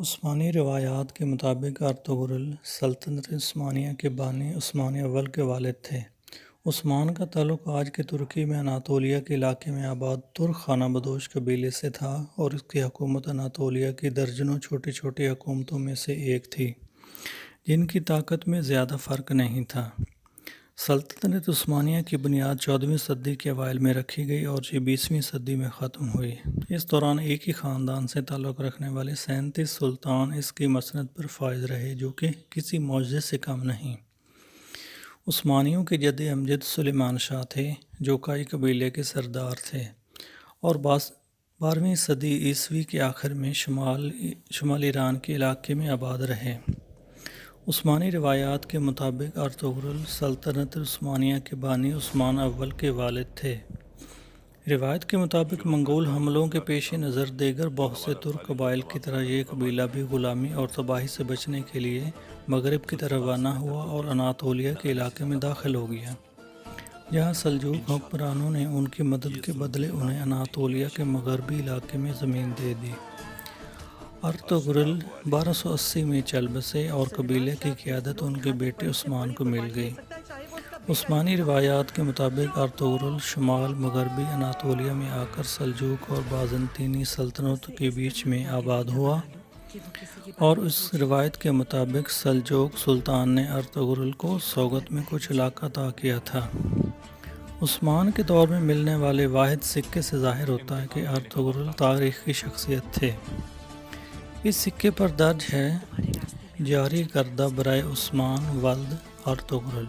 عثمانی روایات کے مطابق ارطغرل سلطنت عثمانیہ کے بانی عثمان اول کے والد تھے۔ عثمان کا تعلق آج کے ترکی میں اناطولیہ کے علاقے میں آباد ترک خانہ بدوش قبیلے سے تھا اور اس کی حکومت اناطولیہ کی درجنوں چھوٹی چھوٹی حکومتوں میں سے ایک تھی جن کی طاقت میں زیادہ فرق نہیں تھا۔ سلطنت عثمانیہ کی بنیاد 14ویں صدی کے اوائل میں رکھی گئی اور یہ 20ویں صدی میں ختم ہوئی۔ اس دوران ایک ہی خاندان سے تعلق رکھنے والے 37 سلطان اس کی مسند پر فائز رہے جو کہ کسی معجزے سے کم نہیں۔ عثمانیوں کے جد امجد سلیمان شاہ تھے جو کائی قبیلے کے سردار تھے اور 12ویں صدی عیسوی کے آخر میں شمال ایران کے علاقے میں آباد رہے۔ عثمانی روایات کے مطابق ارطغرل سلطنت عثمانیہ کے بانی عثمان اول کے والد تھے۔ روایت کے مطابق منگول حملوں کے پیش نظر دیگر بہت سے ترک قبائل کی طرح یہ قبیلہ بھی غلامی اور تباہی سے بچنے کے لیے مغرب کی طرف روانہ ہوا اور اناطولیہ کے علاقے میں داخل ہو گیا، جہاں سلجوق حکمرانوں نے ان کی مدد کے بدلے انہیں اناطولیہ کے مغربی علاقے میں زمین دے دی۔ ارطغرل 1280 میں چل بسے اور قبیلے کی قیادت ان کے بیٹے عثمان کو مل گئی۔ عثمانی روایات کے مطابق ارطغرل شمال مغربی اناطولیہ میں آ کر سلجوق اور بازنطینی سلطنتوں کے بیچ میں آباد ہوا اور اس روایت کے مطابق سلجوق سلطان نے ارطغرل کو سوگت میں کچھ علاقہ عطا کیا تھا۔ عثمان کے دور میں ملنے والے واحد سکے سے ظاہر ہوتا ہے کہ ارطغرل تاریخی شخصیت تھے۔ اس سکے پر درج ہے جاری کردہ برائے عثمان ولد ارطغرل۔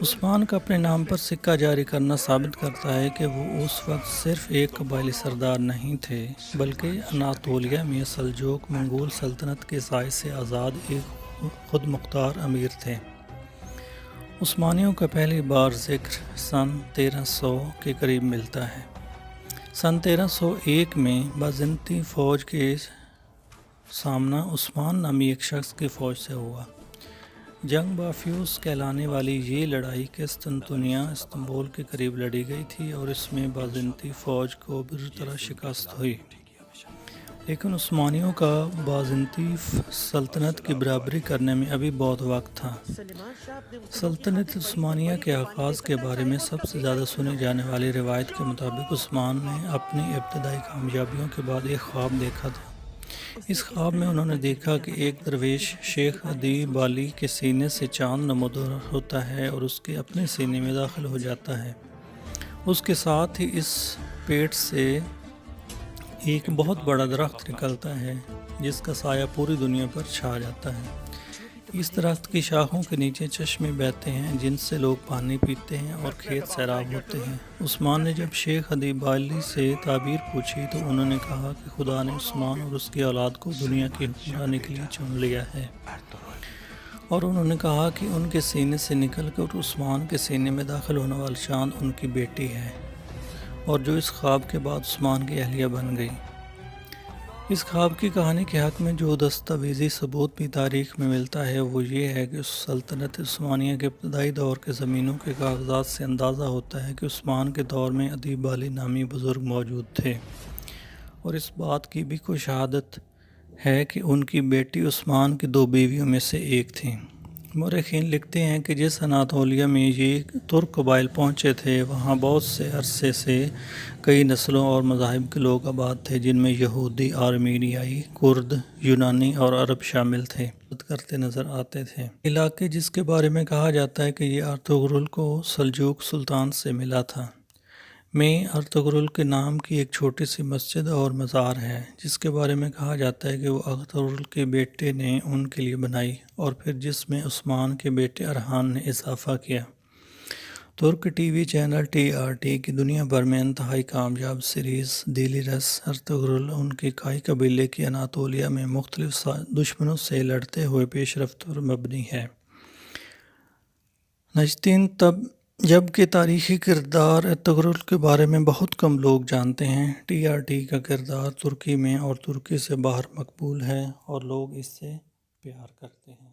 عثمان کا اپنے نام پر سکہ جاری کرنا ثابت کرتا ہے کہ وہ اس وقت صرف ایک قبائلی سردار نہیں تھے بلکہ اناطولیہ میں سلجوق منگول سلطنت کے سائے سے آزاد ایک خود مختار امیر تھے۔ عثمانیوں کا پہلی بار ذکر سن 1300 کے قریب ملتا ہے۔ سن 1301 میں بازنطی فوج کے سامنا عثمان نامی ایک شخص کی فوج سے ہوا۔ جنگ بافیوس کہلانے والی یہ لڑائی قسطنطنیہ استنبول کے قریب لڑی گئی تھی اور اس میں بازنطی فوج کو بری طرح شکست ہوئی، لیکن عثمانیوں کا بازنطی سلطنت کی برابری کرنے میں ابھی بہت وقت تھا۔ سلطنت عثمانیہ کے آغاز کے بارے میں سب سے زیادہ سنی جانے والی روایت کے مطابق عثمان نے اپنی ابتدائی کامیابیوں کے بعد ایک خواب دیکھا تھا۔ اس خواب میں انہوں نے دیکھا کہ ایک درویش شیخ ادی بالی کے سینے سے چاند نمودار ہوتا ہے اور اس کے اپنے سینے میں داخل ہو جاتا ہے۔ اس کے ساتھ ہی اس پیٹ سے ایک بہت بڑا درخت نکلتا ہے جس کا سایہ پوری دنیا پر چھا جاتا ہے۔ اس درخت کی شاخوں کے نیچے چشمے بہتے ہیں جن سے لوگ پانی پیتے ہیں اور کھیت سیراب ہوتے ہیں۔ عثمان نے جب شیخ ادی بالی سے تعبیر پوچھی تو انہوں نے کہا کہ خدا نے عثمان اور اس کی اولاد کو دنیا کی حکمرانی کے لیے چن لیا ہے، اور انہوں نے کہا کہ ان کے سینے سے نکل کر عثمان کے سینے میں داخل ہونے والا چاند ان کی بیٹی ہے اور جو اس خواب کے بعد عثمان کی اہلیہ بن گئی۔ اس خواب کی کہانی کے حق میں جو دستاویزی ثبوت بھی تاریخ میں ملتا ہے وہ یہ ہے کہ سلطنت عثمانیہ کے ابتدائی دور کے زمینوں کے کاغذات سے اندازہ ہوتا ہے کہ عثمان کے دور میں ادی بالی نامی بزرگ موجود تھے، اور اس بات کی بھی کوئی شہادت ہے کہ ان کی بیٹی عثمان کی 2 بیویوں میں سے ایک تھیں۔ مورخین لکھتے ہیں کہ جس اناطولیہ میں یہ ترک قبائل پہنچے تھے وہاں بہت سے عرصے سے کئی نسلوں اور مذاہب کے لوگ آباد تھے جن میں یہودی، آرمینیائی، کرد، یونانی اور عرب شامل تھے، کرتے نظر آتے تھے۔ علاقے جس کے بارے میں کہا جاتا ہے کہ یہ ارطغرل کو سلجوق سلطان سے ملا تھا، میں ارطغرل کے نام کی ایک چھوٹی سی مسجد اور مزار ہے جس کے بارے میں کہا جاتا ہے کہ وہ ارطغرل کے بیٹے نے ان کے لیے بنائی اور پھر جس میں عثمان کے بیٹے ارحان نے اضافہ کیا۔ ترک ٹی وی چینل TRT کی دنیا بھر میں انتہائی کامیاب سیریز دیلی رس ارطغرل ان کے کائی قبیلے کی اناطولیہ میں مختلف دشمنوں سے لڑتے ہوئے پیش رفت پر مبنی ہے۔ ناجرین، جبکہ تاریخی کردار ارطغرل کے بارے میں بہت کم لوگ جانتے ہیں، TRT کا کردار ترکی میں اور ترکی سے باہر مقبول ہے اور لوگ اس سے پیار کرتے ہیں۔